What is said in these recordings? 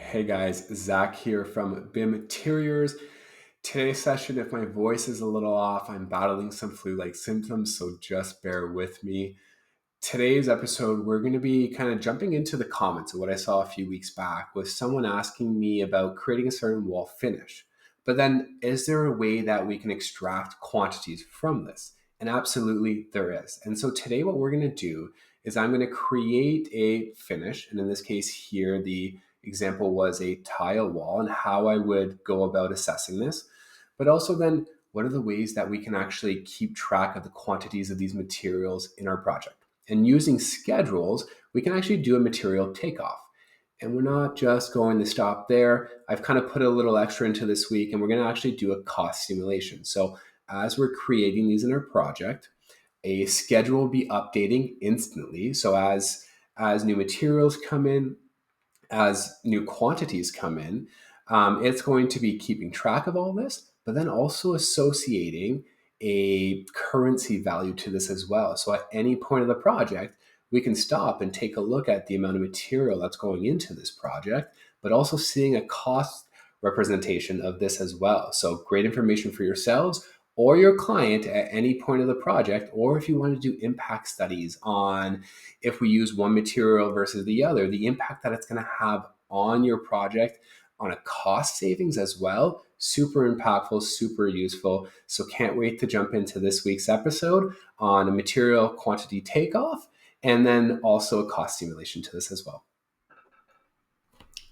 Hey guys, Zach here from BIMteriors. Today's session, if my voice is a little off, I'm battling some flu-like symptoms, so just bear with me. Today's episode, we're going to be kind of jumping into the comments of what I saw a few weeks back with someone asking me about creating a certain wall finish. But then, is there a way that we can extract quantities from this? And absolutely there is. And so today what we're going to do is I'm going to create a finish. And in this case here, the example was a tile wall and how I would go about assessing this. But also then, what are the ways that we can actually keep track of the quantities of these materials in our project? And using schedules, we can actually do a material takeoff. And we're not just going to stop there. I've kind of put a little extra into this week, and we're going to actually do a cost simulation. So as we're creating these in our project, a schedule will be updating instantly. So as new materials come in, as new quantities come in, it's going to be keeping track of all this, but then also associating a currency value to this as well. So at any point of the project, we can stop and take a look at the amount of material that's going into this project, but also seeing a cost representation of this as well. So great information for yourselves or your client at any point of the project, or if you want to do impact studies on if we use one material versus the other, the impact that it's going to have on your project on a cost savings as well. Super impactful, super useful. So can't wait to jump into this week's episode on a material quantity takeoff and then also a cost simulation to this as well.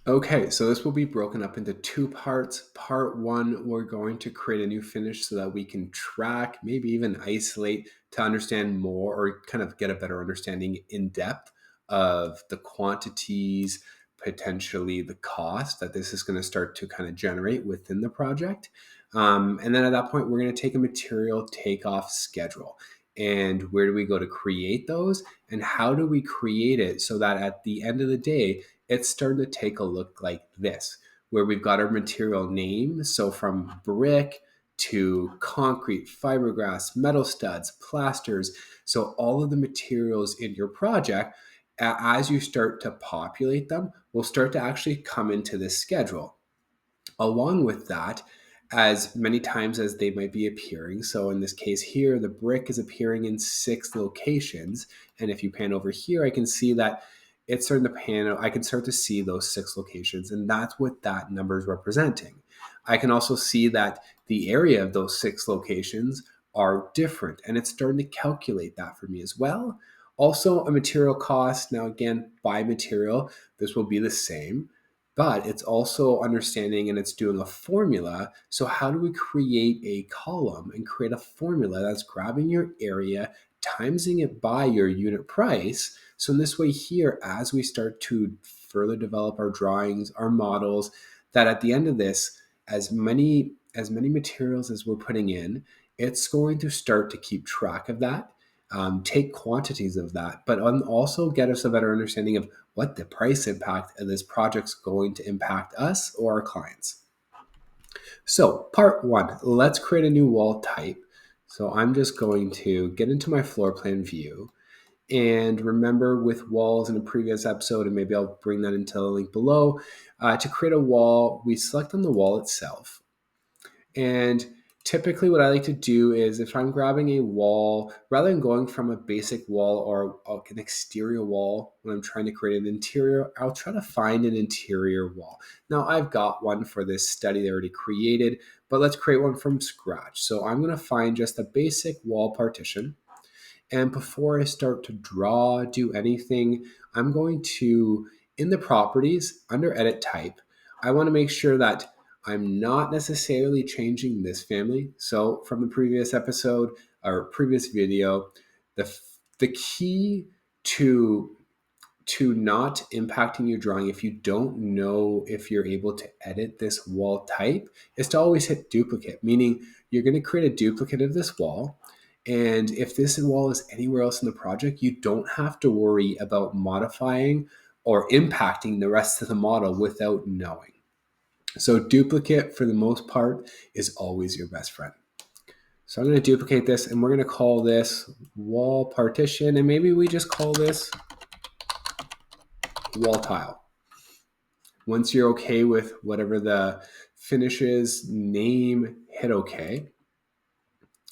Okay, so this will be broken up into two parts. Part one, we're going to create a new finish so that we can track, maybe even isolate to understand more or kind of get a better understanding in depth of the quantities, potentially the cost that this is going to start to kind of generate within the project. And then at that point, we're going to take a material takeoff schedule. And where do we go to create those? And how do we create it so that at the end of the day, it's starting to take a look like this, where we've got our material name. So from brick to concrete, fiberglass, metal studs, plasters. So all of the materials in your project, as you start to populate them, will start to actually come into this schedule. Along with that, as many times as they might be appearing. So in this case here, the brick is appearing in 6 locations. And if you pan over here, I can see that it's starting to pan. I can start to see those 6 locations. And that's what that number is representing. I can also see that the area of those 6 locations are different. And it's starting to calculate that for me as well. Also, a material cost. Now, again, by material, this will be the same, but it's also understanding and it's doing a formula. So how do we create a column and create a formula that's grabbing your area, timesing it by your unit price? So in this way here, as we start to further develop our drawings, our models, that at the end of this, as many materials as we're putting in, it's going to start to keep track of that, take quantities of that, but also get us a better understanding of what the price impact of this project's going to impact us or our clients. So part one, let's create a new wall type. So I'm just going to get into my floor plan view. And remember with walls in a previous episode, and maybe I'll bring that into the link below, to create a wall, we select on the wall itself. And typically what I like to do is if I'm grabbing a wall, rather than going from a basic wall or an exterior wall, when I'm trying to create an interior, I'll try to find an interior wall. Now I've got one for this study they already created, but let's create one from scratch. So I'm going to find just a basic wall partition. And before I start to draw, do anything, I'm going to, in the properties, under edit type, I want to make sure that I'm not necessarily changing this family. So from the previous episode or previous video, the key to not impacting your drawing if you don't know if you're able to edit this wall type is to always hit duplicate, meaning you're going to create a duplicate of this wall. And if this wall is anywhere else in the project, you don't have to worry about modifying or impacting the rest of the model without knowing. So duplicate, for the most part, is always your best friend. So I'm going to duplicate this, and we're going to call this wall partition, and maybe we just call this wall tile. Once you're okay with whatever the finish is, name, hit OK.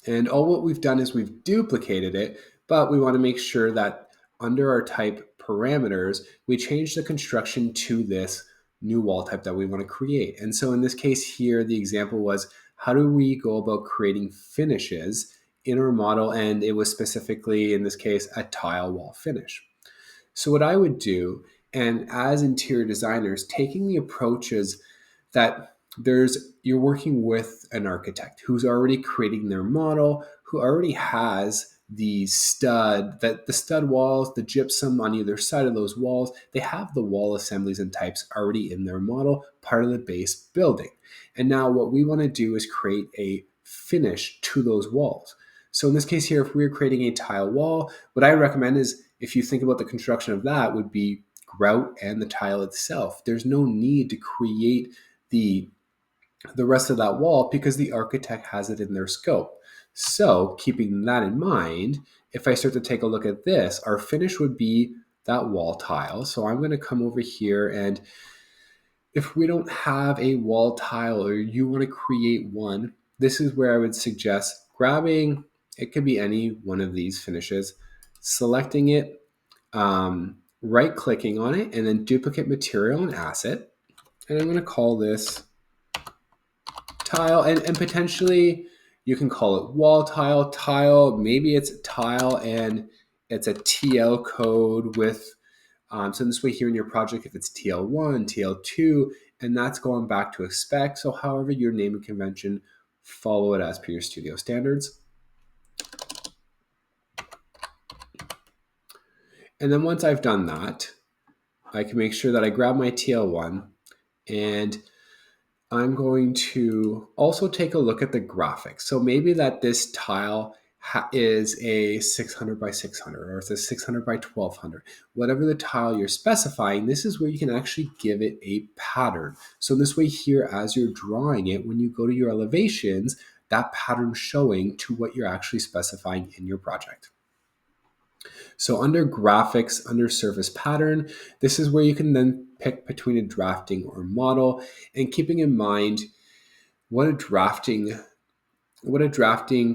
And all what we've done is we've duplicated it, but we want to make sure that under our type parameters, we change the construction to this new wall type that we want to create. And so in this case here, the example was, how do we go about creating finishes in our model? And it was specifically, in this case, a tile wall finish. So what I would do, and as interior designers, taking the approaches that you're working with an architect who's already creating their model, who already has the stud walls, the gypsum on either side of those walls. They have the wall assemblies and types already in their model, part of the base building. And now what we want to do is create a finish to those walls. So in this case here, if we're creating a tile wall, what I recommend is, if you think about the construction of that, would be grout and the tile itself. There's no need to create the rest of that wall because the architect has it in their scope. So keeping that in mind, if I start to take a look at this, our finish would be that wall tile. So I'm going to come over here, and if we don't have a wall tile or you want to create one, this is where I would suggest grabbing, it could be any one of these finishes, selecting it, right clicking on it, and then duplicate material and asset. And I'm going to call this tile, and potentially you can call it wall tile. Maybe it's a tile and it's a TL code with, so this way here in your project, if it's TL1, TL2, and that's going back to a spec. So however your naming convention, follow it as per your studio standards. And then once I've done that, I can make sure that I grab my TL1, and I'm going to also take a look at the graphics. So maybe that this tile is a 600 by 600, or it's a 600 by 1200. Whatever the tile you're specifying, this is where you can actually give it a pattern. So this way here, as you're drawing it, when you go to your elevations, that pattern showing to what you're actually specifying in your project. So under graphics, under surface pattern, this is where you can then pick between a drafting or model, and keeping in mind what a drafting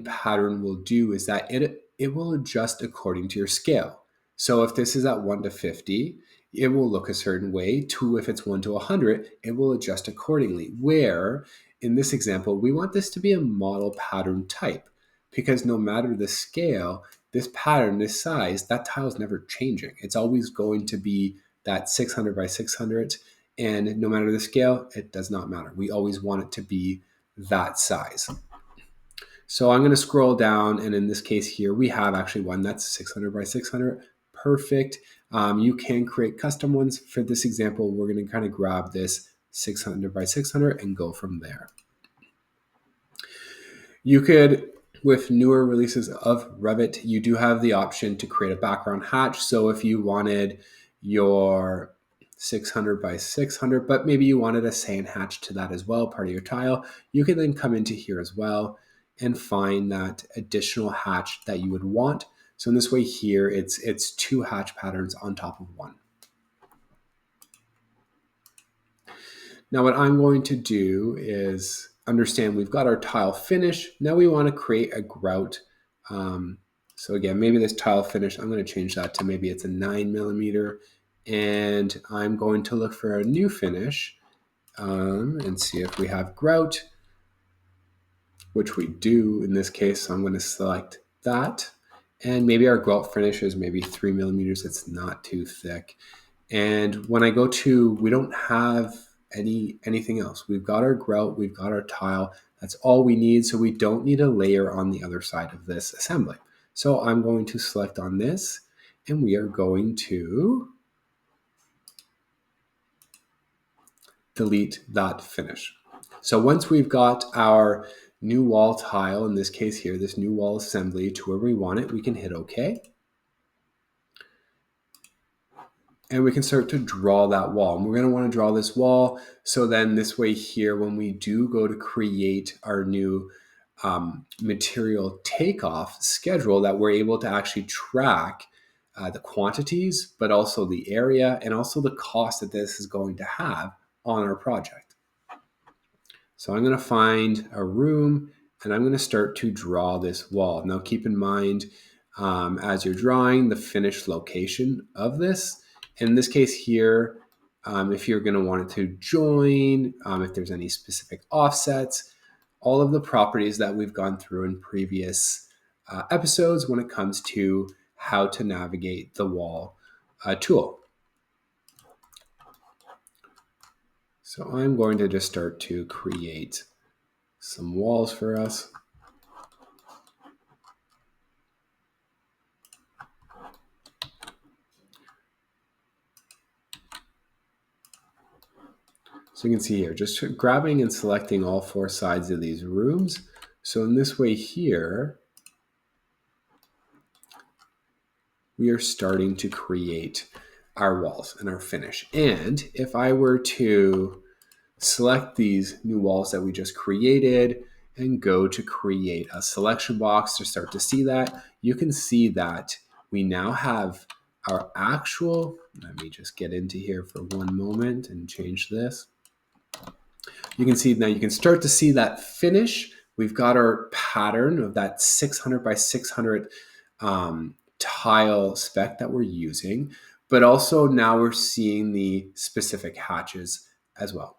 pattern will do is that it will adjust according to your scale. So if this is at 1 to 50, it will look a certain way. If it's 1 to 100, it will adjust accordingly. Where in this example, we want this to be a model pattern type, because no matter the scale, this pattern, this size, that tile is never changing. It's always going to be that 600 by 600, and no matter the scale, it does not matter. We always want it to be that size. So I'm going to scroll down, and in this case here, we have actually one that's 600 by 600. Perfect. You can create custom ones. For this example, we're going to kind of grab this 600 by 600 and go from there. You could, with newer releases of Revit, you do have the option to create a background hatch. So if you wanted your 600 by 600, but maybe you wanted a sand hatch to that as well, part of your tile, you can then come into here as well and find that additional hatch that you would want. So in this way here, it's 2 hatch patterns on top of one. Now what I'm going to do is understand we've got our tile finish. Now we want to create a grout. So again, maybe this tile finish, I'm going to change that to maybe it's a 9mm, and I'm going to look for a new finish and see if we have grout, which we do in this case. So I'm going to select that, and maybe our grout finish is maybe 3mm. It's not too thick. And when I go to, we don't have anything else. We've got our grout, we've got our tile. That's all we need. So we don't need a layer on the other side of this assembly. So I'm going to select on this, and we are going to delete that finish. So once we've got our new wall tile, in this case here, this new wall assembly to where we want it, we can hit OK. And we can start to draw that wall. And we're going to want to draw this wall. So then this way here, when we do go to create our new material takeoff schedule, that we're able to actually track the quantities, but also the area and also the cost that this is going to have on our project. So I'm going to find a room and I'm going to start to draw this wall. Now keep in mind, as you're drawing, the finished location of this. In this case here, if you're going to want it to join, if there's any specific offsets, all of the properties that we've gone through in previous episodes when it comes to how to navigate the wall tool. So I'm going to just start to create some walls for us. So you can see here, just grabbing and selecting all four sides of these rooms. So in this way here, we are starting to create our walls and our finish. And if I were to select these new walls that we just created and go to create a selection box to start to see that, you can see that we now have our actual, let me just get into here for one moment and change this. You can see now, you can start to see that finish. We've got our pattern of that 600 by 600 tile spec that we're using, but also now we're seeing the specific hatches as well.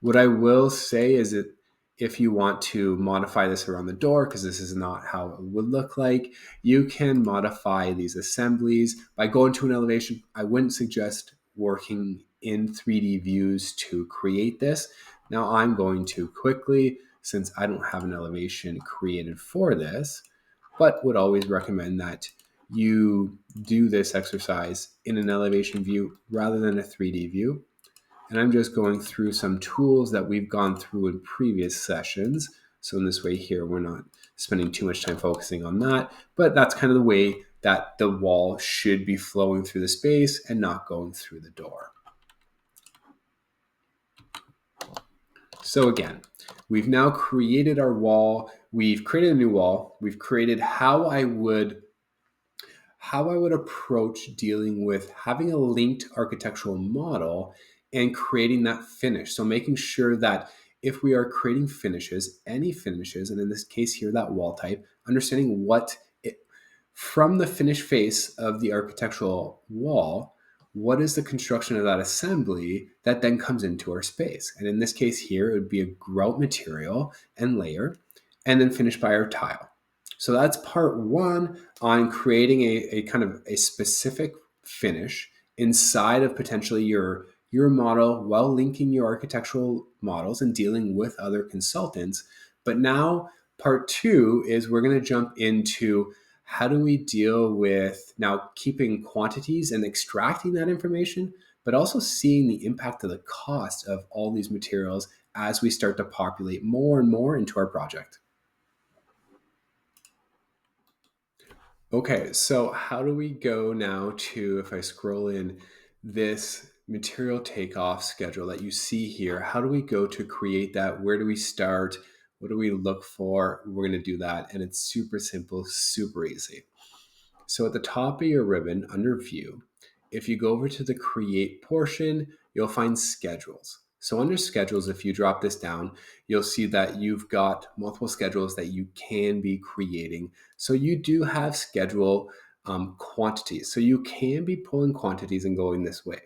What I will say is that if you want to modify this around the door, because this is not how it would look like, you can modify these assemblies by going to an elevation. I wouldn't suggest working in 3D views to create this. Now I'm going to quickly, since I don't have an elevation created for this, but would always recommend that you do this exercise in an elevation view rather than a 3D view. And I'm just going through some tools that we've gone through in previous sessions. So in this way here, we're not spending too much time focusing on that, but that's kind of the way that the wall should be flowing through the space and not going through the door. So again, we've now created our wall. We've created a new wall. We've created how I would approach dealing with having a linked architectural model and creating that finish. So making sure that if we are creating finishes, any finishes, and in this case here, that wall type, understanding what it, from the finished face of the architectural wall, what is the construction of that assembly that then comes into our space? And in this case here, it would be a grout material and layer, and then finished by our tile. So that's part one on creating a kind of a specific finish inside of potentially your model while linking your architectural models and dealing with other consultants. But now part two is we're going to jump into how do we deal with now keeping quantities and extracting that information, but also seeing the impact of the cost of all these materials as we start to populate more and more into our project. Okay, so how do we go now to, if I scroll in this material takeoff schedule that you see here, how do we go to create that? Where do we start? What do we look for? We're going to do that. And it's super simple, super easy. So at the top of your ribbon under view, if you go over to the create portion, you'll find schedules. So under schedules, if you drop this down, you'll see that you've got multiple schedules that you can be creating. So you do have schedule quantities. So you can be pulling quantities and going this way.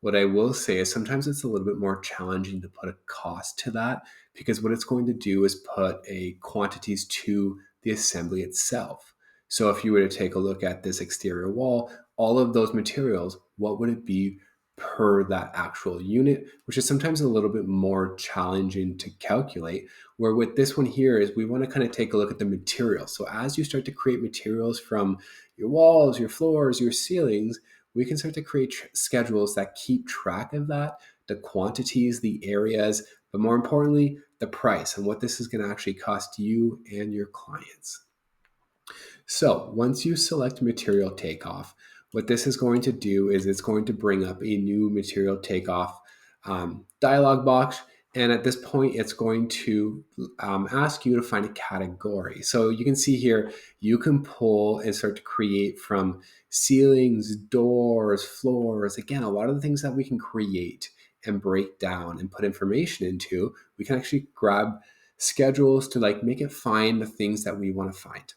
What I will say is sometimes it's a little bit more challenging to put a cost to that, because what it's going to do is put a quantities to the assembly itself. So if you were to take a look at this exterior wall, all of those materials, what would it be per that actual unit, which is sometimes a little bit more challenging to calculate. Where with this one here is we want to kind of take a look at the materials. So as you start to create materials from your walls, your floors, your ceilings, we can start to create schedules that keep track of that, the quantities, the areas, but more importantly, the price and what this is going to actually cost you and your clients. So once you select material takeoff, what this is going to do is it's going to bring up a new material takeoff dialog box. And at this point, it's going to ask you to find a category. So you can see here, you can pull and start to create from ceilings, doors, floors. Again, a lot of the things that we can create and break down and put information into, we can actually grab schedules to like make it find the things that we want to find.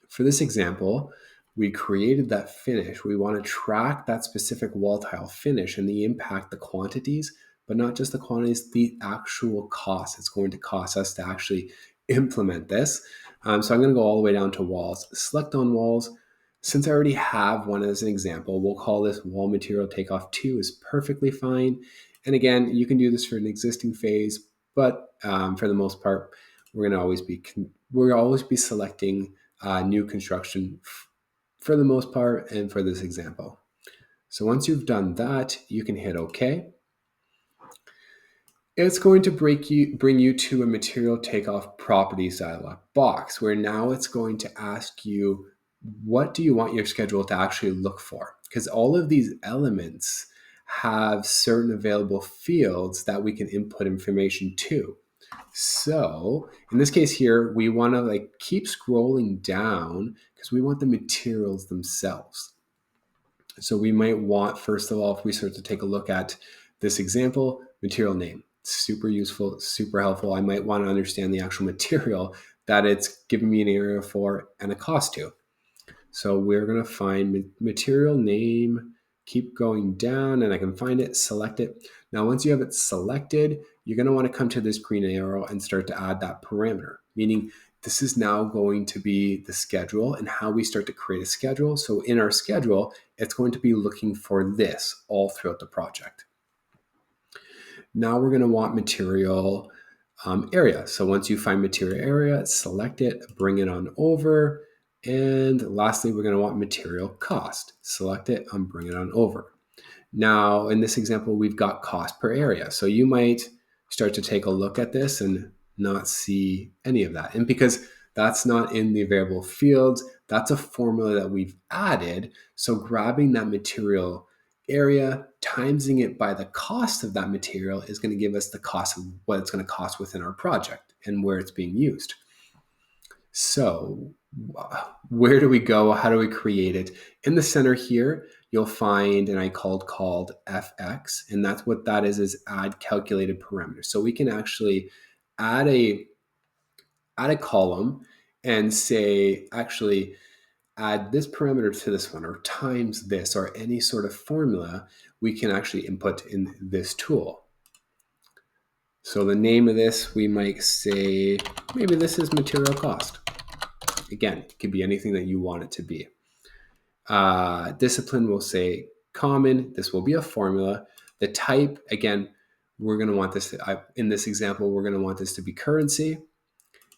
For this example, we created that finish. We want to track that specific wall tile finish and the impact, the quantities, but not just the quantities, the actual cost it's going to cost us to actually implement this. So I'm going to go all the way down to walls. Select on walls. Since I already have one as an example, we'll call this wall material takeoff 2 is perfectly fine. And again, you can do this for an existing phase, but for the most part, we're going to always be selecting new construction for the most part and for this example. So once you've done that, you can hit OK. It's going to bring you to a material takeoff properties dialog box where now it's going to ask you, what do you want your schedule to actually look for? Because all of these elements have certain available fields that we can input information to. So in this case here, we want to like keep scrolling down because we want the materials themselves. So we might want, first of all, if we start to take a look at this example, material name, super useful, super helpful. I might want to understand the actual material that it's giving me an area for and a cost to. So we're going to find material name, keep going down, and I can find it, select it. Now, once you have it selected, you're going to want to come to this green arrow and start to add that parameter, meaning this is now going to be the schedule and how we start to create a schedule. So in our schedule, it's going to be looking for this all throughout the project. Now we're going to want material area. So once you find material area, select it, bring it on over. And lastly, we're going to want material cost. Select it and bring it on over. Now, in this example, we've got cost per area. So you might start to take a look at this and not see any of that. And because that's not in the available fields, that's a formula that we've added. So grabbing that material area, timesing it by the cost of that material is going to give us the cost of what it's going to cost within our project and where it's being used. So where do we go? How do we create it? In the center here, you'll find an icon called FX, and that's what that is add calculated parameters. So we can actually add a column and say, actually add this parameter to this one or times this or any sort of formula we can actually input in this tool. So the name of this, we might say, maybe this is material cost. Again, it could be anything that you want it to be. Discipline will say common. This will be a formula. The type, again, we're going to want this, in this example, we're going to want this to be currency.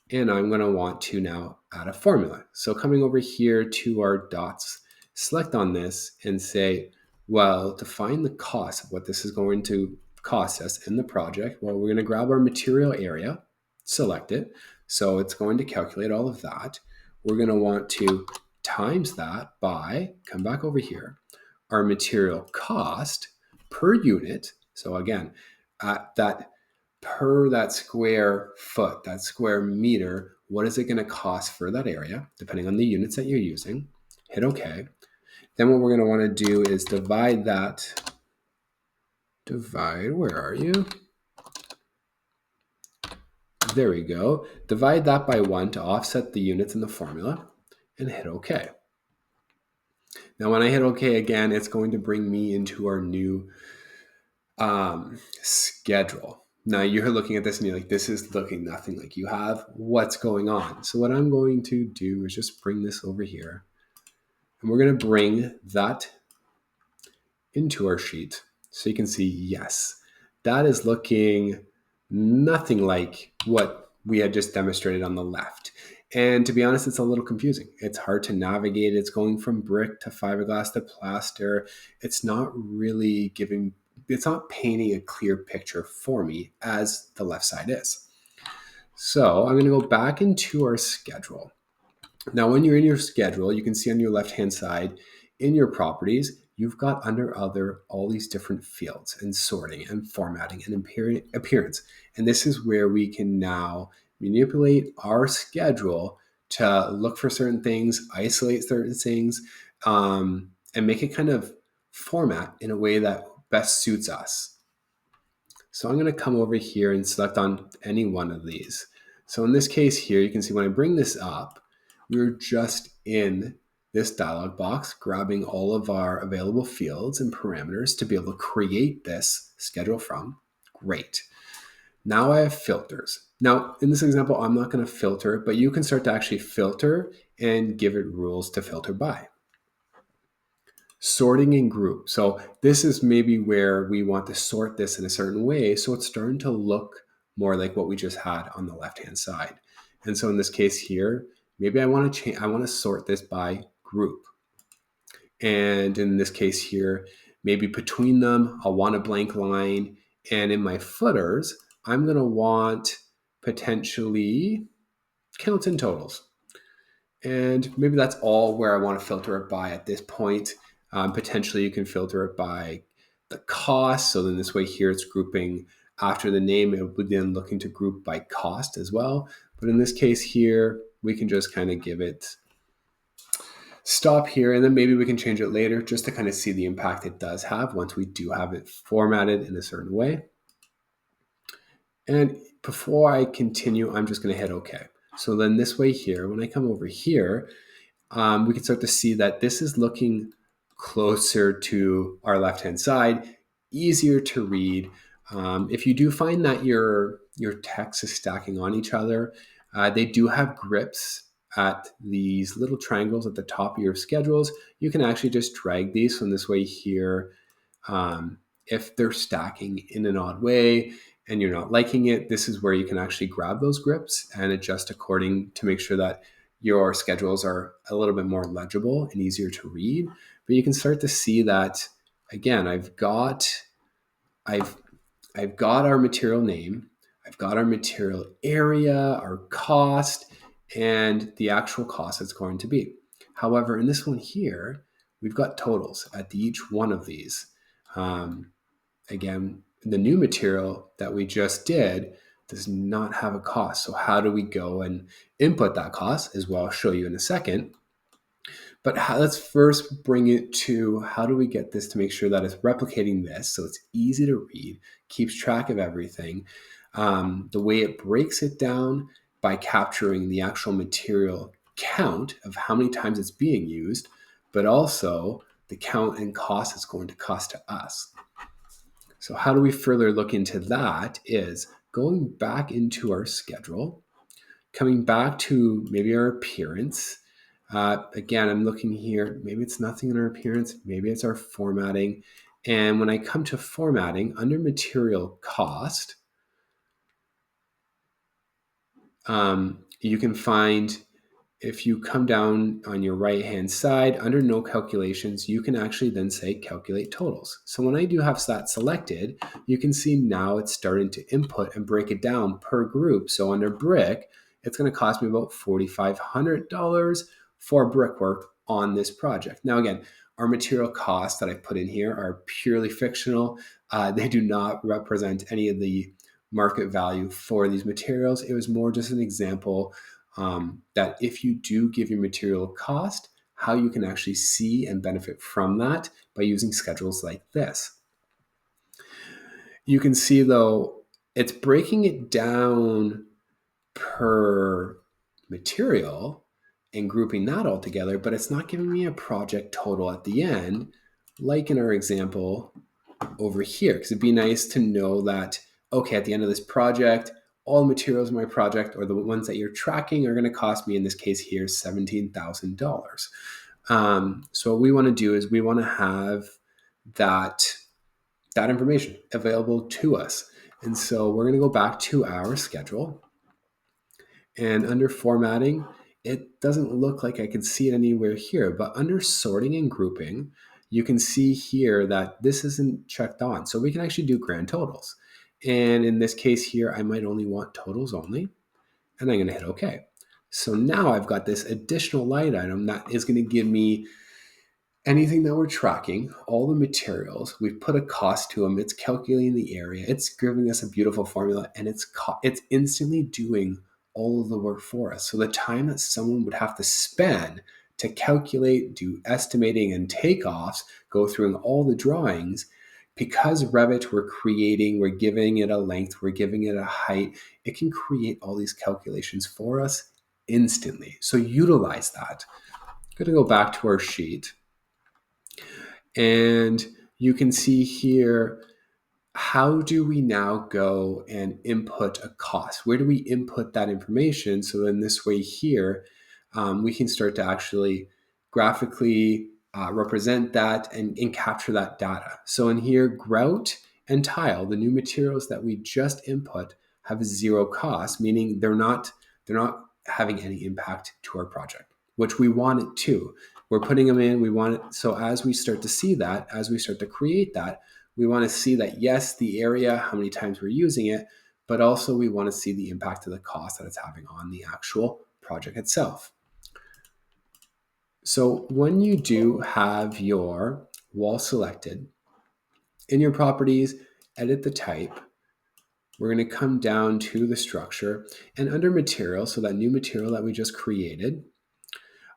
And I'm going to want to now add a formula. So coming over here to our dots, select on this and say, well, to find the cost of what this is going to cost us in the project, well, we're going to grab our material area, select it. So it's going to calculate all of that. We're going to want to times that by, come back over here, our material cost per unit. So again, that per that square foot, that square meter, what is it going to cost for that area, depending on the units that you're using. Hit OK. Then what we're going to want to do is divide, where are you? There we go. Divide that by 1 to offset the units in the formula and hit OK. Now, when I hit OK again, it's going to bring me into our new schedule. Now you're looking at this and you're like, this is looking nothing like you have. What's going on? So what I'm going to do is just bring this over here. And we're going to bring that into our sheet. So you can see, yes, that is looking nothing like what we had just demonstrated on the left. And to be honest, it's a little confusing. It's hard to navigate. It's going from brick to fiberglass to plaster. It's not really it's not painting a clear picture for me as the left side is. So I'm going to go back into our schedule. Now, when you're in your schedule, you can see on your left-hand side in your properties, you've got under other all these different fields and sorting and formatting and appearance. And this is where we can now manipulate our schedule to look for certain things, isolate certain things, and make it kind of format in a way that best suits us. So I'm going to come over here and select on any one of these. So in this case here, you can see when I bring this up, we're just in this dialog box, grabbing all of our available fields and parameters to be able to create this schedule from. Great. Now I have filters. Now, in this example, I'm not going to filter, but you can start to actually filter and give it rules to filter by. Sorting in group. So this is maybe where we want to sort this in a certain way. So it's starting to look more like what we just had on the left-hand side. And so in this case here, maybe I want to change, I want to sort this by group. And in this case here, maybe between them, I'll want a blank line. And in my footers, I'm going to want potentially counts and totals. And maybe that's all where I want to filter it by at this point. Potentially you can filter it by the cost. So then this way here it's grouping after the name. It would then looking to group by cost as well. But in this case here, we can just kind of give it stop here, and then maybe we can change it later just to kind of see the impact it does have once we do have it formatted in a certain way. And before I continue, I'm just going to hit OK. So then this way here, when I come over here, we can start to see that this is looking closer to our left-hand side, easier to read. If you do find that your text is stacking on each other, they do have grips at these little triangles at the top of your schedules. You can actually just drag these from this way here. If they're stacking in an odd way and you're not liking it, this is where you can actually grab those grips and adjust according to make sure that your schedules are a little bit more legible and easier to read. But you can start to see that, again, I've got our material name, I've got our material area, our cost, and the actual cost it's going to be. However, in this one here, we've got totals at each one of these. Again, the new material that we just did does not have a cost. So how do we go and input that cost, as well I'll show you in a second. But let's first bring it to how do we get this to make sure that it's replicating this so it's easy to read, keeps track of everything. The way it breaks it down by capturing the actual material count of how many times it's being used, but also the count and cost it's going to cost to us. So how do we further look into that is going back into our schedule, coming back to maybe our appearance. Again, I'm looking here, maybe it's nothing in our appearance, maybe it's our formatting. And when I come to formatting, under material cost, you can find, if you come down on your right-hand side, under no calculations, you can actually then say calculate totals. So when I do have that selected, you can see now it's starting to input and break it down per group. So under brick, it's going to cost me about $4,500 for brickwork on this project. Now, again, our material costs that I put in here are purely fictional. They do not represent any of the market value for these materials. It was more just an example that if you do give your material cost, how you can actually see and benefit from that by using schedules like this. You can see though, it's breaking it down per material and grouping that all together, but it's not giving me a project total at the end, like in our example over here, because it'd be nice to know that, okay, at the end of this project, all the materials in my project or the ones that you're tracking are going to cost me, in this case here, $17,000. So what we want to do is we want to have that information available to us. And so we're going to go back to our schedule. And under formatting, it doesn't look like I can see it anywhere here, but under sorting and grouping, you can see here that this isn't checked on. So we can actually do grand totals. And in this case here, I might only want totals only, and I'm going to hit OK. So now I've got this additional line item that is going to give me anything that we're tracking, all the materials. We've put a cost to them. It's calculating the area. It's giving us a beautiful formula, and it's instantly doing all of the work for us. So the time that someone would have to spend to calculate, do estimating and takeoffs, go through all the drawings, because Revit, we're giving it a length, we're giving it a height, it can create all these calculations for us instantly. So utilize that. I'm going to go back to our sheet, and you can see here, how do we now go and input a cost? Where do we input that information? So in this way here, we can start to actually graphically represent that and capture that data. So in here, grout and tile, the new materials that we just input, have zero cost, meaning they're not having any impact to our project, which we want it to. We're putting them in, we want it. So as we start to see that, as we start to create that, we want to see that, yes, the area, how many times we're using it, but also we want to see the impact of the cost that it's having on the actual project itself. So when you do have your wall selected, in your properties, edit the type. We're going to come down to the structure, and under material, so that new material that we just created,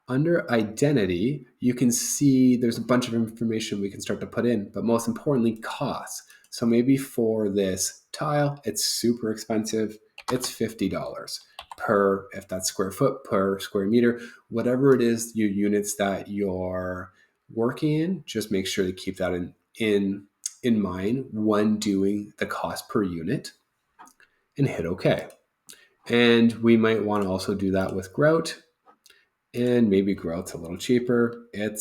under identity, you can see there's a bunch of information we can start to put in, but most importantly, costs. So maybe for this tile, it's super expensive. It's $50 per, if that's square foot, per square meter, whatever it is, your units that you're working in, just make sure to keep that in mind when doing the cost per unit, and hit OK. And we might want to also do that with grout. And maybe grout's a little cheaper. And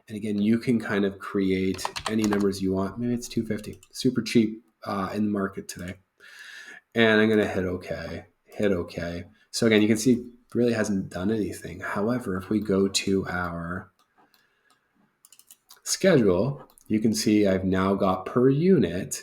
again, you can kind of create any numbers you want. Maybe it's $250, super cheap in the market today. And I'm going to hit OK. So again, you can see it really hasn't done anything. However, if we go to our schedule, you can see I've now got per unit,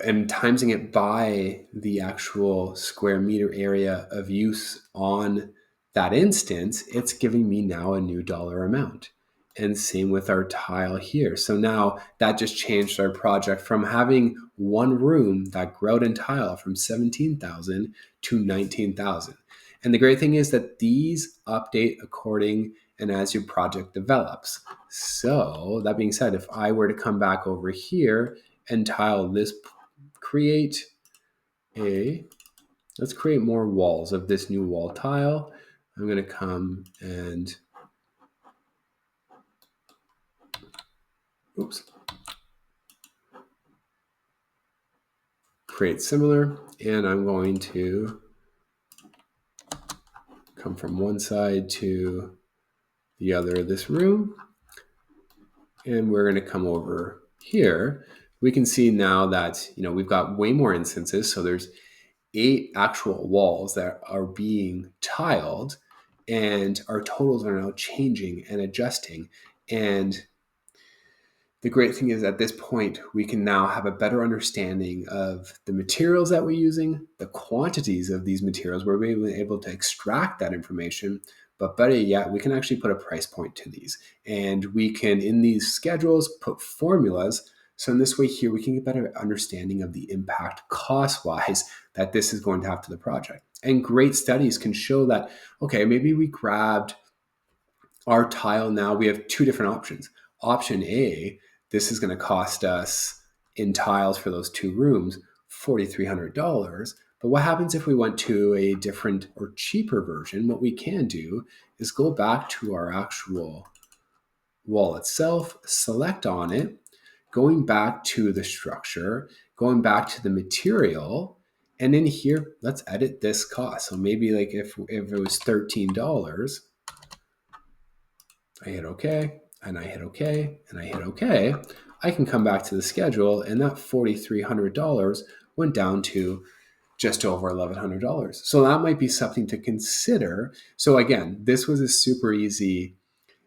and timesing it by the actual square meter area of use on that instance, it's giving me now a new dollar amount. And same with our tile here. So now that just changed our project from having one room, that grout and tile, from 17,000 to 19,000. And the great thing is that these update according and as your project develops. So that being said, if I were to come back over here and tile this, let's create more walls of this new wall tile. I'm going to come and create similar, and I'm going to come from one side to the other of this room, and we're going to come over here. We can see now that we've got way more instances. So there's 8 actual walls that are being tiled, and our totals are now changing and adjusting. And the great thing is at this point, we can now have a better understanding of the materials that we're using, the quantities of these materials. We're able to extract that information, but better yet, we can actually put a price point to these. And we can, in these schedules, put formulas. So in this way here, we can get better understanding of the impact cost-wise that this is going to have to the project. And great studies can show that, okay, maybe we grabbed our tile. Now we have 2 different options. Option A, this is going to cost us in tiles for those 2 rooms $4,300. But what happens if we went to a different or cheaper version? What we can do is go back to our actual wall itself, select on it, going back to the structure, going back to the material, and in here, let's edit this cost. So maybe like if it was $13, I hit OK, and I hit OK, and I hit OK, I can come back to the schedule, and that $4,300 went down to just over $1,100. So that might be something to consider. So again, this was a super easy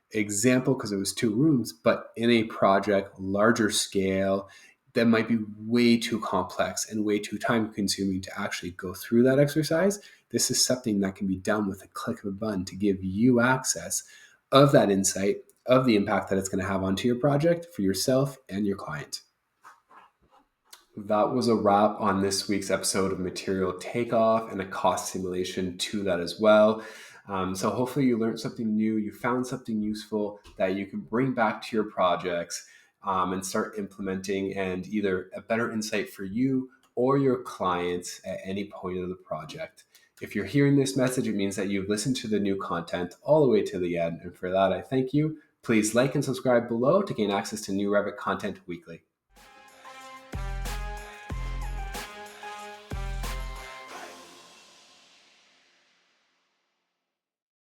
example because it was 2 rooms, but in a project, larger scale, that might be way too complex and way too time consuming to actually go through that exercise. This is something that can be done with a click of a button to give you access of that insight, of the impact that it's going to have onto your project for yourself and your client. That was a wrap on this week's episode of Material Takeoff and a cost simulation to that as well. So hopefully you learned something new, you found something useful that you can bring back to your projects and start implementing, and either a better insight for you or your clients at any point of the project. If you're hearing this message, it means that you've listened to the new content all the way to the end. And for that, I thank you. Please like and subscribe below to gain access to new Revit content weekly.